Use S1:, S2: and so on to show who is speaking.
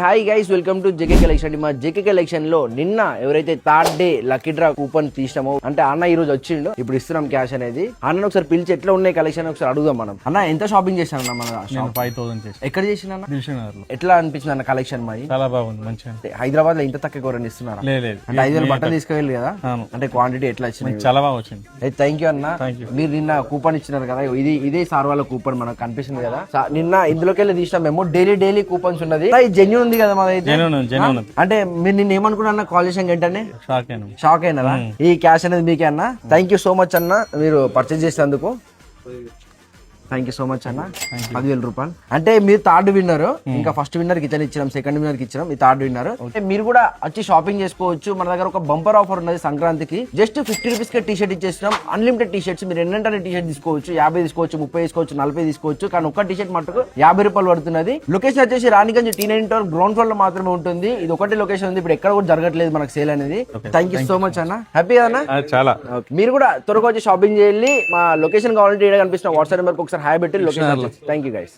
S1: Hi guys, welcome to JK collection. మా JK collection లో నిన్న ఎవరైతే third day lucky draw coupon తీసినామో అంటే అన్న ఈ రోజు వచ్చిండు. ఇప్పుడు ఇస్తున్నాం క్యాష్ అనేది. అన్న ఒకసారి పిలిచి ఎట్లా ఉన్నాయి కలెక్షన్ ఒకసారి అడుగుదాం మనం. అన్న ఎంత షాపింగ్ చేశాను అన్న మన షాప్?
S2: 5,000 చేసి.
S1: ఎక్కడ చేసిన
S2: దిల్షుక్నగర్ లో.
S1: ఎట్లా అనిపించింది అన్న కలెక్షన్ మరి?
S2: చాలా బాగుంది, మంచిగా.
S1: హైదరాబాద్ లో ఇంత తక్కువ ఎవరైనా ఇస్తున్నారా?
S2: లేదు
S1: అంటే 5,000 బట్టలు తీసుకెళ్ళి కదా, అంటే క్వాంటిటీ ఎట్లా వచ్చింది?
S2: చాలా బాగా వచ్చింది.
S1: థ్యాంక్ యూ అన్న. మీరు నిన్న కూపన్ ఇచ్చినారు కదా, ఇదే సార్ వాళ్ళ కూపన్ మనకు కనిపిస్తుంది కదా. నిన్న ఇందులోకి వెళ్ళి తీసినాం మేము. డైలీ కూపన్స్ ఉన్నది. జెన్యూన్ ఉంది కదా మాదైతే. అంటే మీరు నిన్న ఏమనుకున్నా కాల్ చేసాం ఏంటనే షాక్ అయినా. ఈ క్యాష్ అనేది మీకే అన్న. థ్యాంక్ యూ సో మచ్ అన్న, మీరు పర్చేజ్ చేసేందుకు. థ్యాంక్ యూ సో మచ్ అన్న. 10,000 రూపాయలు. అంటే మీరు థర్డ్ విన్నర్, ఇంకా ఫస్ట్ విన్నర్ కి ఇతను ఇచ్చినాం, సెకండ్ విన్నర్ కి ఇచ్చినాం, ఈ థర్డ్ విన్నర్. మీరు కూడా వచ్చి షాపింగ్ చేసుకోవచ్చు. మన దగ్గర ఒక బంపర్ ఆఫర్ ఉన్నది సంక్రాంతికి. జస్ట్ 50 రూపీస్ కి టీ షర్ట్ ఇచ్చేస్తున్నాం. అన్లిమిటెడ్ టీ షర్ట్స్ మీరు ఎన్నంటే టీ షర్ట్ తీసుకోవచ్చు. 50 తీసుకోవచ్చు, 30 తీసుకోవచ్చు, 40 తీసుకోవచ్చు. కానీ ఒక్క టీ షర్ట్ మటుకు 50 రూపాయలు పడుతున్నది. లొకేషన్ వచ్చేసి Raniganj T9 tower ground floor లో మాత్రమే ఉంటుంది. ఇది ఒకటే లొకేషన్ ఉంది, ఇప్పుడు ఎక్కడ కూడా జరగట్లేదు మనకు సేల్ అనేది. థ్యాంక్ యూ సో మచ్ అన్న. హ్యాపీ అన్న.
S2: చాలా.
S1: మీరు కూడా త్వరగా వచ్చి షాపింగ్ చేయాలి. మా లొకేషన్ కావాలంటే ఇక్కడ కనిపిస్తున్న వాట్సాప్ నెంబర్ ఒకసారి హాయ్ పెట్టి లొకేషన్. Thank you guys.